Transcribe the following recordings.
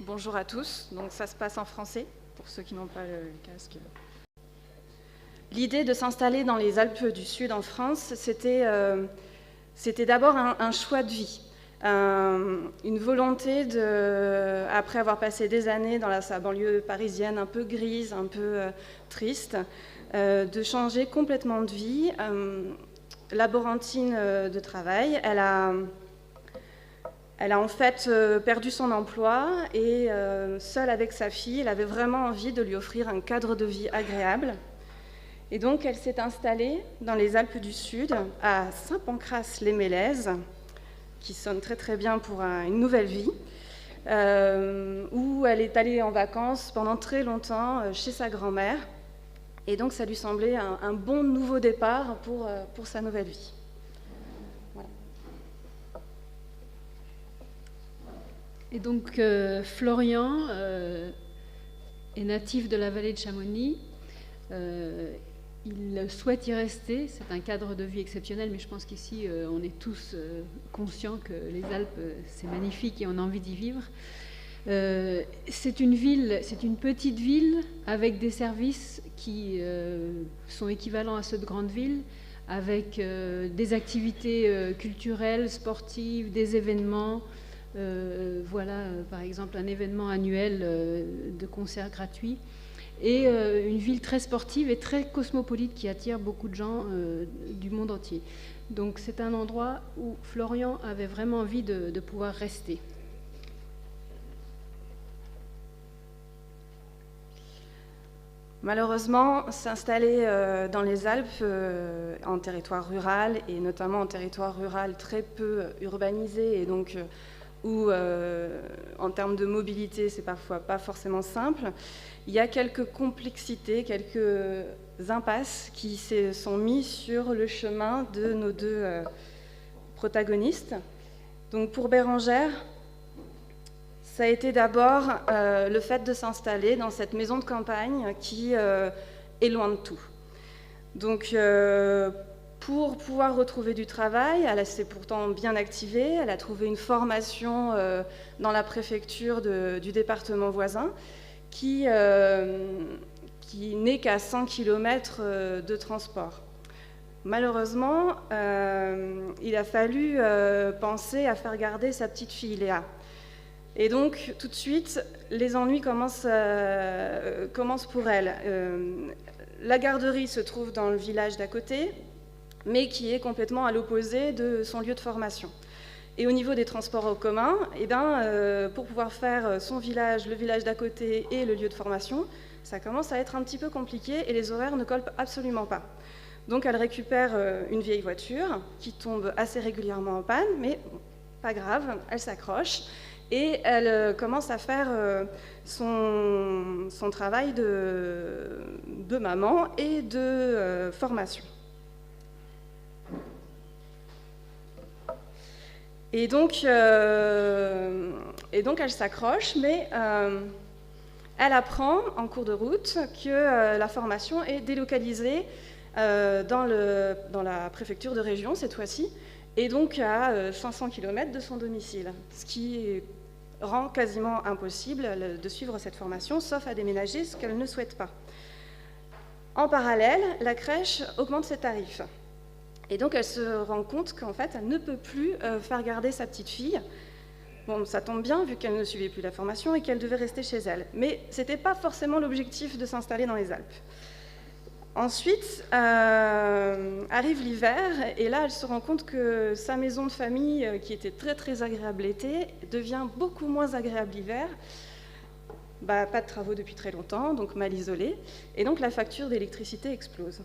Bonjour à tous, donc ça se passe en français, pour ceux qui n'ont pas le casque. L'idée de s'installer dans les Alpes du Sud en France, c'était d'abord un choix de vie, une volonté, après avoir passé des années dans sa banlieue parisienne un peu grise, un peu triste, de changer complètement de vie. Laborantine de travail, elle a en fait perdu son emploi et seule avec sa fille, elle avait vraiment envie de lui offrir un cadre de vie agréable. Et donc elle s'est installée dans les Alpes du Sud, à Saint-Pancrace-les-Mélèzes, qui sonne très très bien pour une nouvelle vie, où elle est allée en vacances pendant très longtemps chez sa grand-mère. Et donc ça lui semblait un bon nouveau départ pour sa nouvelle vie. Voilà. Et donc Florian est natif de la vallée de Chamonix. Il souhaite y rester. C'est un cadre de vie exceptionnel, mais je pense qu'ici on est tous conscients que les Alpes c'est magnifique et on a envie d'y vivre. C'est une petite ville avec des services qui sont équivalents à ceux de grandes villes, avec des activités culturelles, sportives, des événements. Voilà, par exemple, un événement annuel de concerts gratuits. Et une ville très sportive et très cosmopolite qui attire beaucoup de gens du monde entier. Donc c'est un endroit où Florian avait vraiment envie de pouvoir rester. Malheureusement, s'installer dans les Alpes, en territoire rural, et notamment en territoire rural très peu urbanisé, et donc où, en termes de mobilité, c'est parfois pas forcément simple, il y a quelques complexités, quelques impasses qui se sont mis sur le chemin de nos deux protagonistes. Donc pour Bérengère, ça a été d'abord le fait de s'installer dans cette maison de campagne qui est loin de tout. Donc pour pouvoir retrouver du travail, elle s'est pourtant bien activée, elle a trouvé une formation dans la préfecture du département voisin qui n'est qu'à 100 km de transport. Malheureusement, il a fallu penser à faire garder sa petite fille Léa. Et donc, tout de suite, les ennuis commencent pour elle. La garderie se trouve dans le village d'à côté, mais qui est complètement à l'opposé de son lieu de formation. Et au niveau des transports en commun, pour pouvoir faire son village, le village d'à côté et le lieu de formation, ça commence à être un petit peu compliqué et les horaires ne collent absolument pas. Donc elle récupère une vieille voiture qui tombe assez régulièrement en panne, mais pas grave, elle s'accroche. Et elle commence à faire son travail de maman et de formation. Et donc elle s'accroche, mais elle apprend en cours de route que la formation est délocalisée dans la préfecture de région cette fois-ci, et donc à 500 km de son domicile, ce qui rend quasiment impossible de suivre cette formation, sauf à déménager, ce qu'elle ne souhaite pas. En parallèle, la crèche augmente ses tarifs. Et donc elle se rend compte qu'en fait, elle ne peut plus faire garder sa petite fille. Bon, ça tombe bien, vu qu'elle ne suivait plus la formation et qu'elle devait rester chez elle. Mais ce n'était pas forcément l'objectif de s'installer dans les Alpes. Ensuite, arrive l'hiver, et là, elle se rend compte que sa maison de famille, qui était très très agréable l'été, devient beaucoup moins agréable l'hiver. Pas de travaux depuis très longtemps, donc mal isolée, et donc la facture d'électricité explose.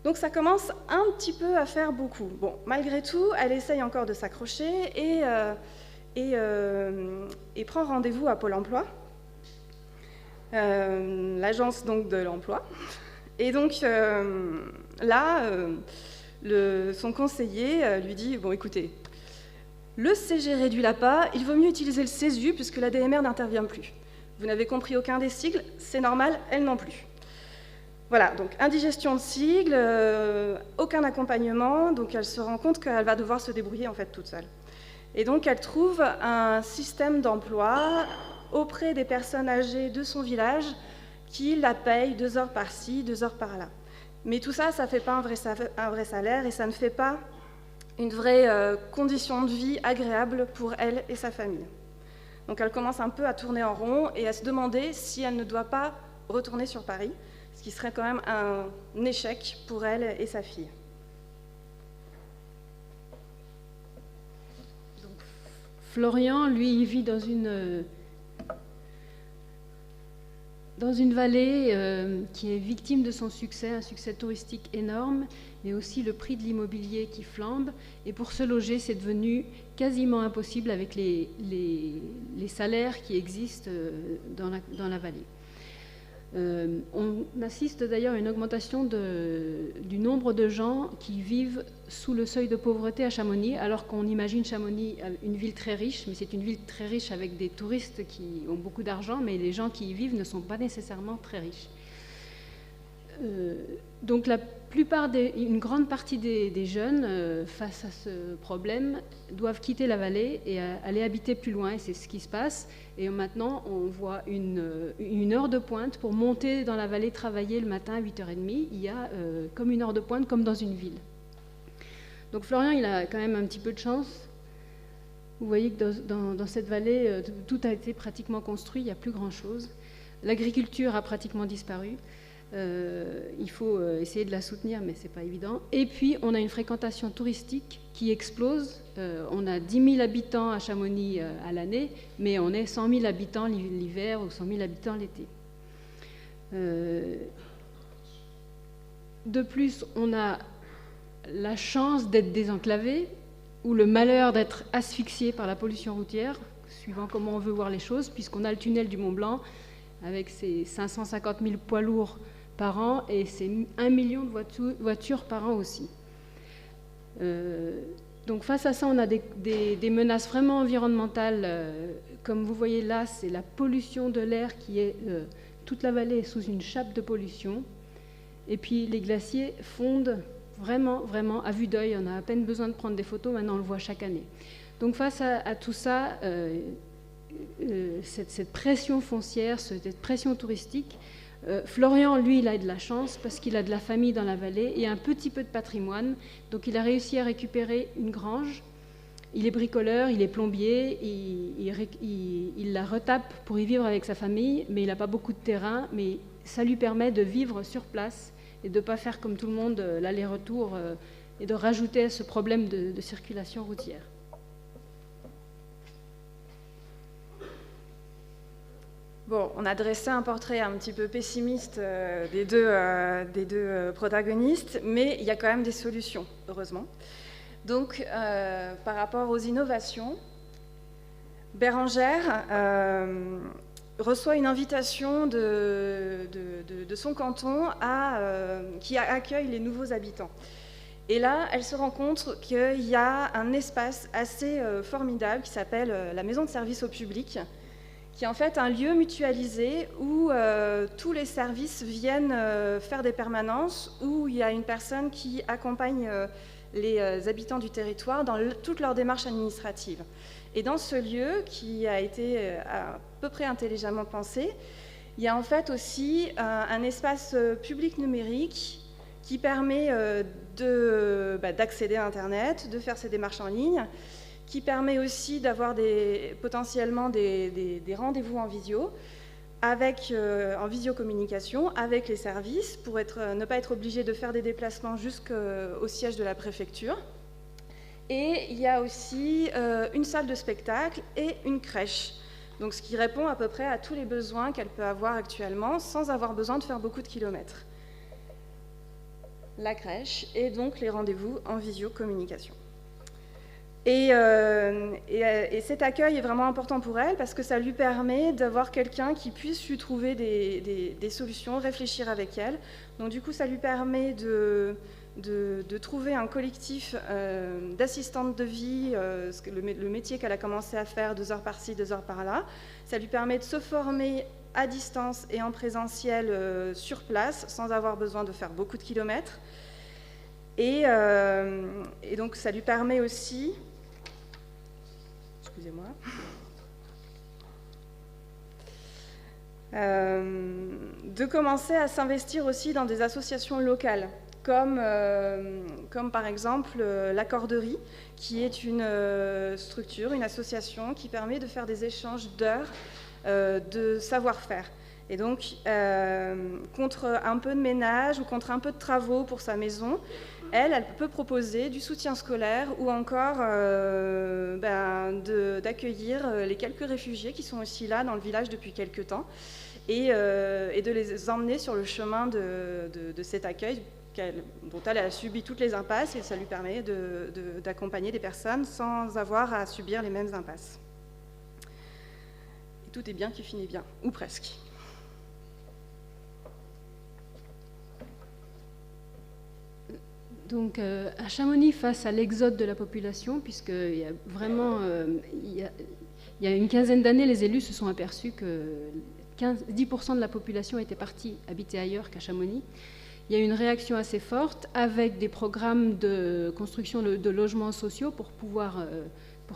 Donc ça commence un petit peu à faire beaucoup. Bon, malgré tout, elle essaye encore de s'accrocher et prend rendez-vous à Pôle emploi, l'agence donc de l'emploi. Et donc son conseiller lui dit « Bon, écoutez, le CG réduit l'APA, il vaut mieux utiliser le CESU puisque la DMR n'intervient plus. Vous n'avez compris aucun des sigles, c'est normal, elle non plus. » Voilà, donc indigestion de sigles, aucun accompagnement, donc elle se rend compte qu'elle va devoir se débrouiller en fait toute seule. Et donc elle trouve un système d'emploi auprès des personnes âgées de son village qui la payent 2 heures par-ci, 2 heures par-là. Mais tout ça, ça ne fait pas un vrai salaire et ça ne fait pas une vraie condition de vie agréable pour elle et sa famille. Donc elle commence un peu à tourner en rond et à se demander si elle ne doit pas retourner sur Paris, ce qui serait quand même un échec pour elle et sa fille. Donc, Florian, lui, il vit dans une vallée qui est victime de son succès, un succès touristique énorme, mais aussi le prix de l'immobilier qui flambe. Et pour se loger, c'est devenu quasiment impossible avec les salaires qui existent dans la vallée. On assiste d'ailleurs à une augmentation du nombre de gens qui vivent sous le seuil de pauvreté à Chamonix, alors qu'on imagine Chamonix une ville très riche, mais c'est une ville très riche avec des touristes qui ont beaucoup d'argent, mais les gens qui y vivent ne sont pas nécessairement très riches. Donc une grande partie des jeunes, face à ce problème, doivent quitter la vallée et aller habiter plus loin, et c'est ce qui se passe. Et maintenant, on voit une heure de pointe pour monter dans la vallée, travailler le matin à 8h30. Il y a comme une heure de pointe, comme dans une ville. Donc Florian, il a quand même un petit peu de chance. Vous voyez que dans cette vallée, tout a été pratiquement construit, il n'y a plus grand-chose. L'agriculture a pratiquement disparu. Il faut essayer de la soutenir, mais ce n'est pas évident. Et puis, on a une fréquentation touristique qui explose. On a 10 000 habitants à Chamonix à l'année, mais on est 100 000 habitants l'hiver ou 100 000 habitants l'été. De plus, on a la chance d'être désenclavé ou le malheur d'être asphyxié par la pollution routière, suivant comment on veut voir les choses, puisqu'on a le tunnel du Mont-Blanc avec ses 550 000 poids lourds par an et c'est 1 million de voitures par an aussi. Donc face à ça, on a des menaces vraiment environnementales. Comme vous voyez là, c'est la pollution de l'air qui est... toute la vallée est sous une chape de pollution. Et puis les glaciers fondent vraiment, vraiment à vue d'œil. On a à peine besoin de prendre des photos, maintenant on le voit chaque année. Donc face à tout ça, cette pression foncière, cette pression touristique, Florian, lui, il a de la chance parce qu'il a de la famille dans la vallée et un petit peu de patrimoine. Donc il a réussi à récupérer une grange. Il est bricoleur, il est plombier, il la retape pour y vivre avec sa famille, mais il n'a pas beaucoup de terrain, mais ça lui permet de vivre sur place et de ne pas faire comme tout le monde l'aller-retour et de rajouter à ce problème de circulation routière. Bon, on a dressé un portrait un petit peu pessimiste des deux protagonistes, mais il y a quand même des solutions, heureusement. Donc, par rapport aux innovations, Bérengère reçoit une invitation de son canton qui accueille les nouveaux habitants. Et là, elle se rend compte qu'il y a un espace assez formidable qui s'appelle la maison de service au public, qui est en fait un lieu mutualisé où tous les services viennent faire des permanences, où il y a une personne qui accompagne les habitants du territoire dans toutes leurs démarches administratives. Et dans ce lieu, qui a été à peu près intelligemment pensé, il y a en fait aussi un espace public numérique qui permet d'accéder à Internet, de faire ses démarches en ligne, qui permet aussi d'avoir potentiellement des rendez-vous en visio, en visiocommunication avec les services, pour ne pas être obligé de faire des déplacements jusqu'au siège de la préfecture. Et il y a aussi une salle de spectacle et une crèche, donc ce qui répond à peu près à tous les besoins qu'elle peut avoir actuellement, sans avoir besoin de faire beaucoup de kilomètres. La crèche et donc les rendez-vous en visiocommunication. Et cet accueil est vraiment important pour elle parce que ça lui permet d'avoir quelqu'un qui puisse lui trouver des solutions, réfléchir avec elle. Donc du coup, ça lui permet de trouver un collectif d'assistantes de vie, le métier qu'elle a commencé à faire 2 heures par-ci, 2 heures par-là. Ça lui permet de se former à distance et en présentiel sur place, sans avoir besoin de faire beaucoup de kilomètres. Et donc ça lui permet aussi... Excusez-moi. De commencer à s'investir aussi dans des associations locales, comme par exemple la Corderie, qui est une structure, une association qui permet de faire des échanges d'heures de savoir-faire. Et donc, contre un peu de ménage ou contre un peu de travaux pour sa maison, elle peut proposer du soutien scolaire ou encore d'accueillir les quelques réfugiés qui sont aussi là dans le village depuis quelques temps et de les emmener sur le chemin de cet accueil dont elle a subi toutes les impasses, et ça lui permet d'accompagner des personnes sans avoir à subir les mêmes impasses. Et tout est bien qui finit bien, ou presque. Donc, à Chamonix, face à l'exode de la population, puisqu'il y a vraiment, il y a une quinzaine d'années, les élus se sont aperçus que 10% de la population était partie habiter ailleurs qu'à Chamonix. Il y a eu une réaction assez forte avec des programmes de construction de logements sociaux pour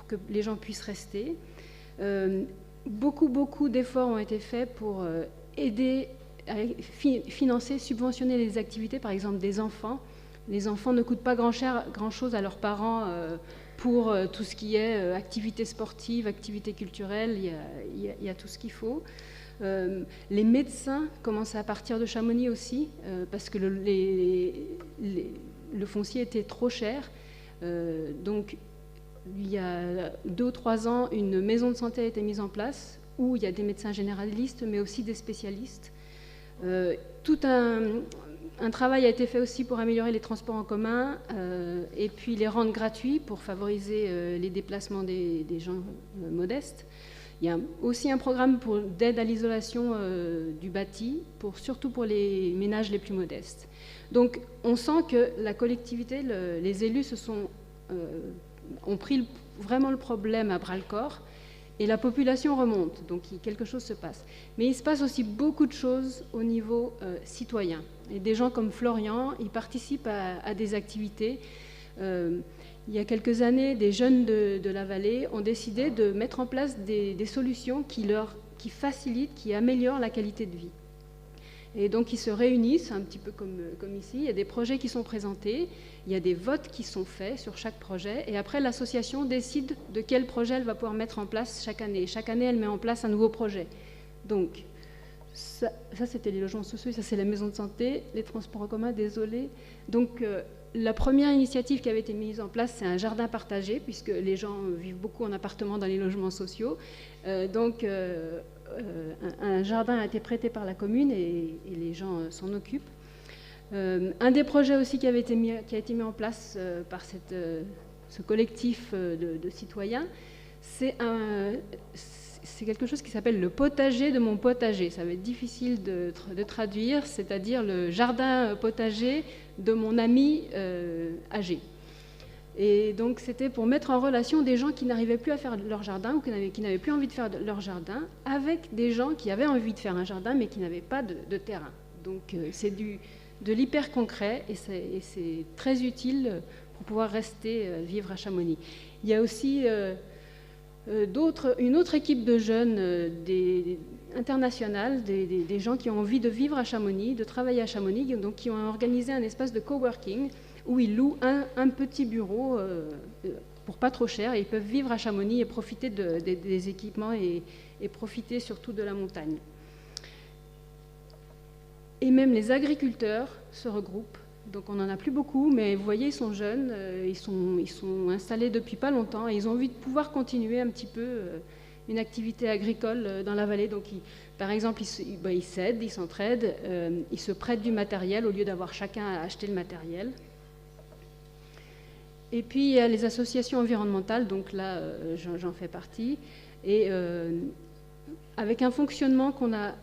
que les gens puissent rester. Beaucoup d'efforts ont été faits pour aider à financer, subventionner les activités, par exemple des enfants. Les enfants ne coûtent pas grand-chose à leurs parents pour tout ce qui est activités sportives, activités culturelles, il y a tout ce qu'il faut. Les médecins commencent à partir de Chamonix aussi, parce que le foncier était trop cher. Donc, il y a 2 ou 3 ans, une maison de santé a été mise en place, où il y a des médecins généralistes, mais aussi des spécialistes. Tout un travail a été fait aussi pour améliorer les transports en commun et puis les rendre gratuits pour favoriser les déplacements des gens modestes. Il y a aussi un programme d'aide à l'isolation du bâti, surtout pour les ménages les plus modestes. Donc on sent que la collectivité, les élus ont pris vraiment le problème à bras-le-corps et la population remonte, donc quelque chose se passe. Mais il se passe aussi beaucoup de choses au niveau citoyen. Et des gens comme Florian, ils participent à des activités. Il y a quelques années, des jeunes de la vallée ont décidé de mettre en place des solutions qui facilitent, qui améliorent la qualité de vie. Et donc ils se réunissent, un petit peu comme ici, il y a des projets qui sont présentés, il y a des votes qui sont faits sur chaque projet, et après l'association décide de quel projet elle va pouvoir mettre en place chaque année. Chaque année, elle met en place un nouveau projet. Donc, ça c'était les logements sociaux, ça c'est la maison de santé, les transports en commun, désolé. Donc, la première initiative qui avait été mise en place, c'est un jardin partagé, puisque les gens vivent beaucoup en appartement dans les logements sociaux. Donc, un jardin a été prêté par la commune et les gens s'en occupent. Un des projets aussi qui a été mis en place par ce collectif de citoyens, c'est quelque chose qui s'appelle le potager de mon potager. Ça va être difficile de traduire, c'est-à-dire le jardin potager de mon ami âgé. Et donc c'était pour mettre en relation des gens qui n'arrivaient plus à faire leur jardin ou qui n'avaient plus envie de faire leur jardin avec des gens qui avaient envie de faire un jardin mais qui n'avaient pas de terrain. Donc c'est de l'hyper concret et c'est très utile pour pouvoir vivre à Chamonix. Il y a aussi une autre équipe de jeunes internationale, des gens qui ont envie de vivre à Chamonix, de travailler à Chamonix, donc qui ont organisé un espace de coworking où ils louent un petit bureau pour pas trop cher, et ils peuvent vivre à Chamonix et profiter des équipements et profiter surtout de la montagne. Et même les agriculteurs se regroupent, donc on n'en a plus beaucoup, mais vous voyez, ils sont jeunes, ils sont installés depuis pas longtemps, et ils ont envie de pouvoir continuer un petit peu une activité agricole dans la vallée. Donc par exemple, ils s'aident, ils s'entraident, ils se prêtent du matériel au lieu d'avoir chacun à acheter le matériel. Et puis il y a les associations environnementales, donc là j'en fais partie, et avec un fonctionnement qu'on a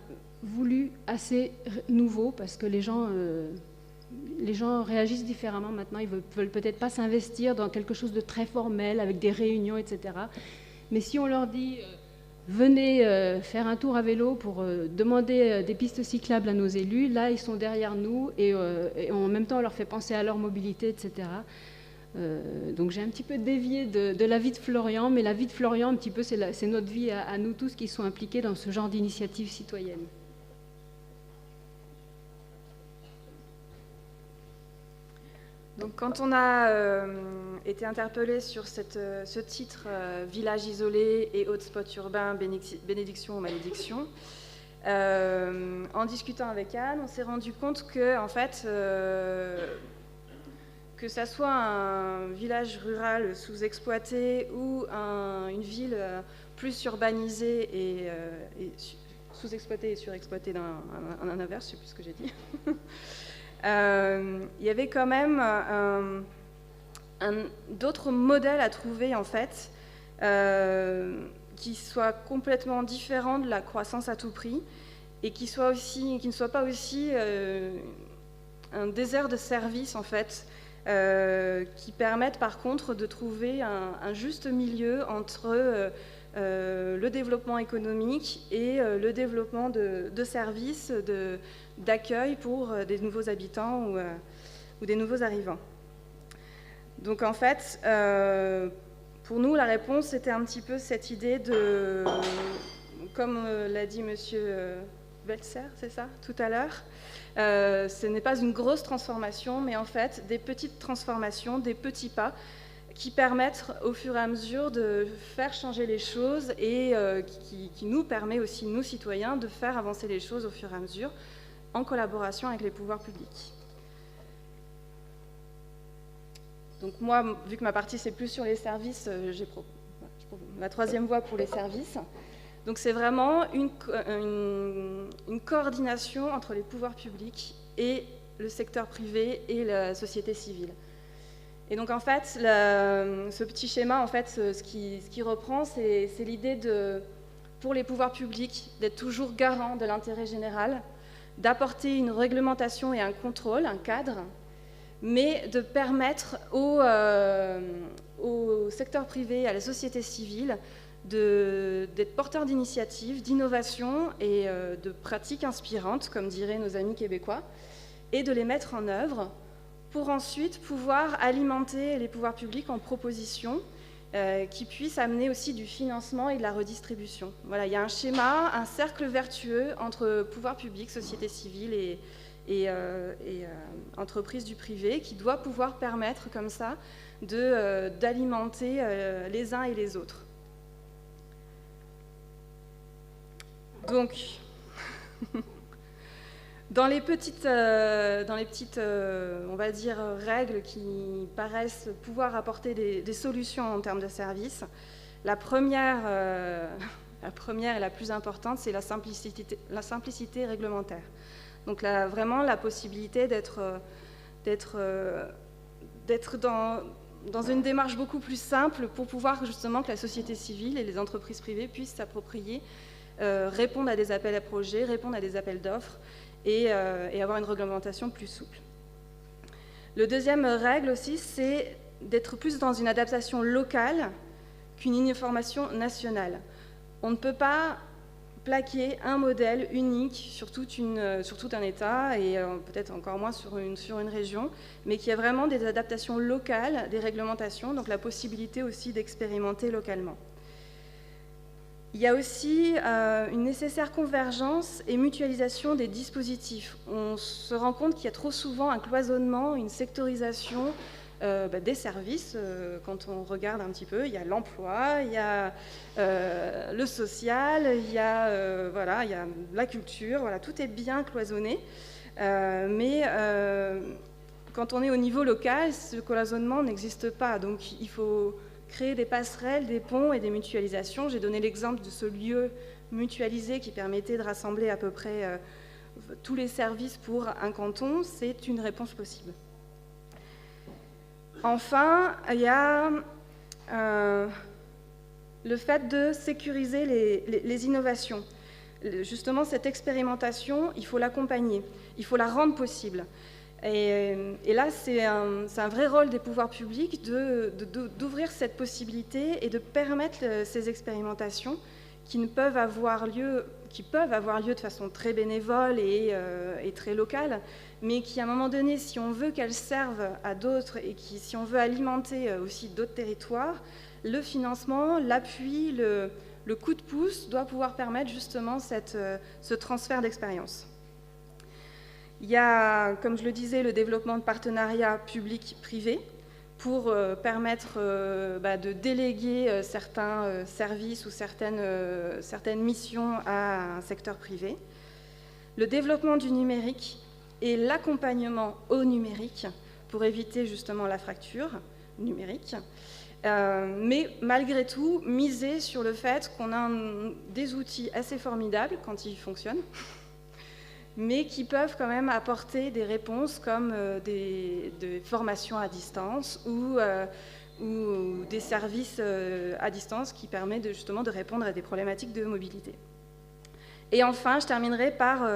voulu assez nouveau, parce que les gens réagissent différemment maintenant, ils veulent peut-être pas s'investir dans quelque chose de très formel, avec des réunions, etc. Mais si on leur dit venez faire un tour à vélo pour demander des pistes cyclables à nos élus, là ils sont derrière nous, et en même temps on leur fait penser à leur mobilité, etc. Donc j'ai un petit peu dévié de la vie de Florian, mais la vie de Florian, un petit peu, c'est notre vie à nous tous qui sont impliqués dans ce genre d'initiative citoyenne. Donc, quand on a été interpellé sur ce titre Village isolé et hotspot urbain, bénédiction ou malédiction, en discutant avec Anne, on s'est rendu compte que, en fait, que ça soit un village rural sous-exploité ou une ville plus urbanisée et sous-exploitée et surexploitée en inverse, je ne sais plus ce que j'ai dit. Il y avait quand même d'autres modèles à trouver, en fait, qui soient complètement différents de la croissance à tout prix et qui ne soient pas aussi un désert de services, en fait, qui permettent par contre de trouver un juste milieu entre le développement économique et le développement de services, d'accueil pour des nouveaux habitants ou des nouveaux arrivants. Donc en fait, pour nous, la réponse, c'était un petit peu cette idée de, comme l'a dit monsieur Welser, c'est ça, tout à l'heure, ce n'est pas une grosse transformation, mais en fait, des petites transformations, des petits pas qui permettent au fur et à mesure de faire changer les choses et qui nous permet aussi, nous citoyens, de faire avancer les choses au fur et à mesure en collaboration avec les pouvoirs publics. Donc moi, vu que ma partie c'est plus sur les services, j'ai la troisième voie pour les services. Donc c'est vraiment une coordination entre les pouvoirs publics et le secteur privé et la société civile. Et donc en fait, ce petit schéma, en fait, ce qui reprend, c'est l'idée pour les pouvoirs publics d'être toujours garants de l'intérêt général, d'apporter une réglementation et un contrôle, un cadre, mais de permettre au secteur privé, à la société civile, d'être porteurs d'initiatives, d'innovations et de pratiques inspirantes, comme diraient nos amis québécois, et de les mettre en œuvre pour ensuite pouvoir alimenter les pouvoirs publics en propositions qui puissent amener aussi du financement et de la redistribution. Voilà, il y a un schéma, un cercle vertueux entre pouvoir public, société civile et entreprises du privé qui doit pouvoir permettre comme ça d'alimenter les uns et les autres. Donc, dans les petites, on va dire, règles qui paraissent pouvoir apporter des solutions en termes de services, la première et la plus importante, c'est la simplicité réglementaire. Donc là, vraiment la possibilité d'être dans une démarche beaucoup plus simple pour pouvoir justement que la société civile et les entreprises privées puissent s'approprier, répondre à des appels à projets, répondre à des appels d'offres et avoir une réglementation plus souple. Le deuxième règle aussi, c'est d'être plus dans une adaptation locale qu'une uniformisation nationale. On ne peut pas plaquer un modèle unique sur tout un État et peut-être encore moins sur une région, mais qu'il y a vraiment des adaptations locales, des réglementations, donc la possibilité aussi d'expérimenter localement. Il y a aussi une nécessaire convergence et mutualisation des dispositifs. On se rend compte qu'il y a trop souvent un cloisonnement, une sectorisation des services. Quand on regarde un petit peu, il y a l'emploi, il y a le social, il y a la culture, voilà, tout est bien cloisonné. Mais quand on est au niveau local, ce cloisonnement n'existe pas. Donc il faut créer des passerelles, des ponts et des mutualisations. J'ai donné l'exemple de ce lieu mutualisé qui permettait de rassembler à peu près tous les services pour un canton. C'est une réponse possible. Enfin, il y a le fait de sécuriser les innovations. Justement, cette expérimentation, il faut l'accompagner, il faut la rendre possible. Et là, c'est un vrai rôle des pouvoirs publics d'ouvrir cette possibilité et de permettre ces expérimentations qui peuvent avoir lieu de façon très bénévole et très locale, mais qui, à un moment donné, si on veut qu'elles servent à d'autres et si on veut alimenter aussi d'autres territoires, le financement, l'appui, le coup de pouce doit pouvoir permettre justement ce transfert d'expérience. Il y a, comme je le disais, le développement de partenariats publics-privés pour permettre de déléguer certains services ou certaines missions à un secteur privé. Le développement du numérique et l'accompagnement au numérique pour éviter justement la fracture numérique. Mais malgré tout, miser sur le fait qu'on a des outils assez formidables quand ils fonctionnent, mais qui peuvent quand même apporter des réponses comme des formations à distance ou des services à distance qui permettent justement de répondre à des problématiques de mobilité. Et enfin, je terminerai par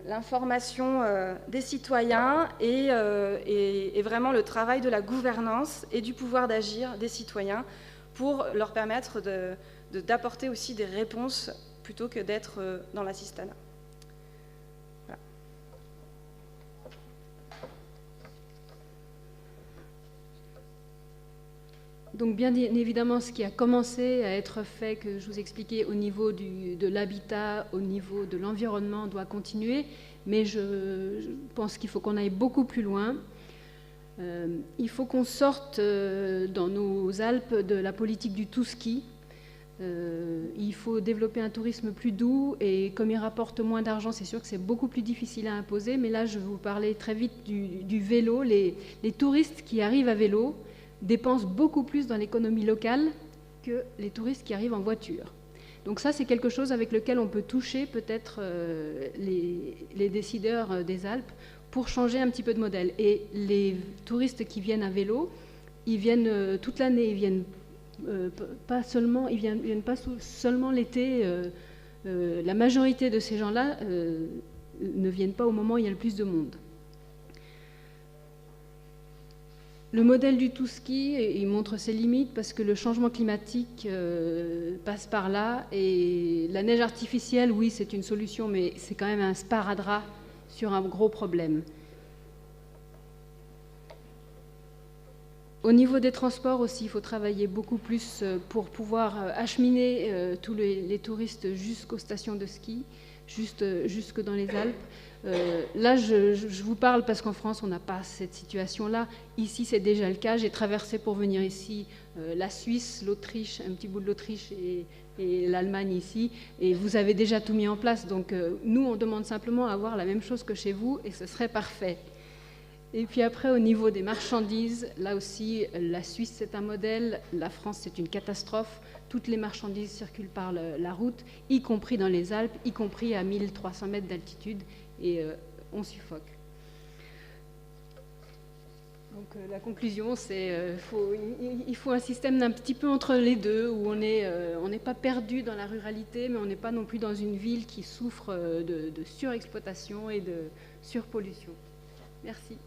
l'information des citoyens et vraiment le travail de la gouvernance et du pouvoir d'agir des citoyens pour leur permettre d'apporter aussi des réponses plutôt que d'être dans l'assistanat. Voilà. Donc bien évidemment, ce qui a commencé à être fait, que je vous expliquais au niveau de l'habitat, au niveau de l'environnement, doit continuer, mais je pense qu'il faut qu'on aille beaucoup plus loin. Il faut qu'on sorte dans nos Alpes de la politique du tout-ski. Il faut développer un tourisme plus doux et comme il rapporte moins d'argent, c'est sûr que c'est beaucoup plus difficile à imposer, mais là je vais vous parler très vite du vélo. Les touristes qui arrivent à vélo dépensent beaucoup plus dans l'économie locale que les touristes qui arrivent en voiture. Donc ça, c'est quelque chose avec lequel on peut toucher peut-être les décideurs des Alpes pour changer un petit peu de modèle. Et les touristes qui viennent à vélo, ils viennent toute l'année, ils viennent pas seulement l'été. La majorité de ces gens-là ne viennent pas au moment où il y a le plus de monde. Le modèle du tout-ski, il montre ses limites parce que le changement climatique passe par là et la neige artificielle, oui, c'est une solution, mais c'est quand même un sparadrap sur un gros problème. Au niveau des transports aussi, il faut travailler beaucoup plus pour pouvoir acheminer tous les touristes jusqu'aux stations de ski, jusque dans les Alpes. Là, je vous parle parce qu'en France, on n'a pas cette situation-là. Ici, c'est déjà le cas. J'ai traversé pour venir ici la Suisse, l'Autriche, un petit bout de l'Autriche et l'Allemagne ici. Et vous avez déjà tout mis en place. Donc, nous, on demande simplement à avoir la même chose que chez vous et ce serait parfait. Et puis après, au niveau des marchandises, là aussi, la Suisse, c'est un modèle. La France, c'est une catastrophe. Toutes les marchandises circulent par la route, y compris dans les Alpes, y compris à 1300 mètres d'altitude. Et on suffoque. Donc la conclusion, c'est il faut un système d'un petit peu entre les deux, où on n'est pas perdu dans la ruralité, mais on n'est pas non plus dans une ville qui souffre de surexploitation et de surpollution. Merci.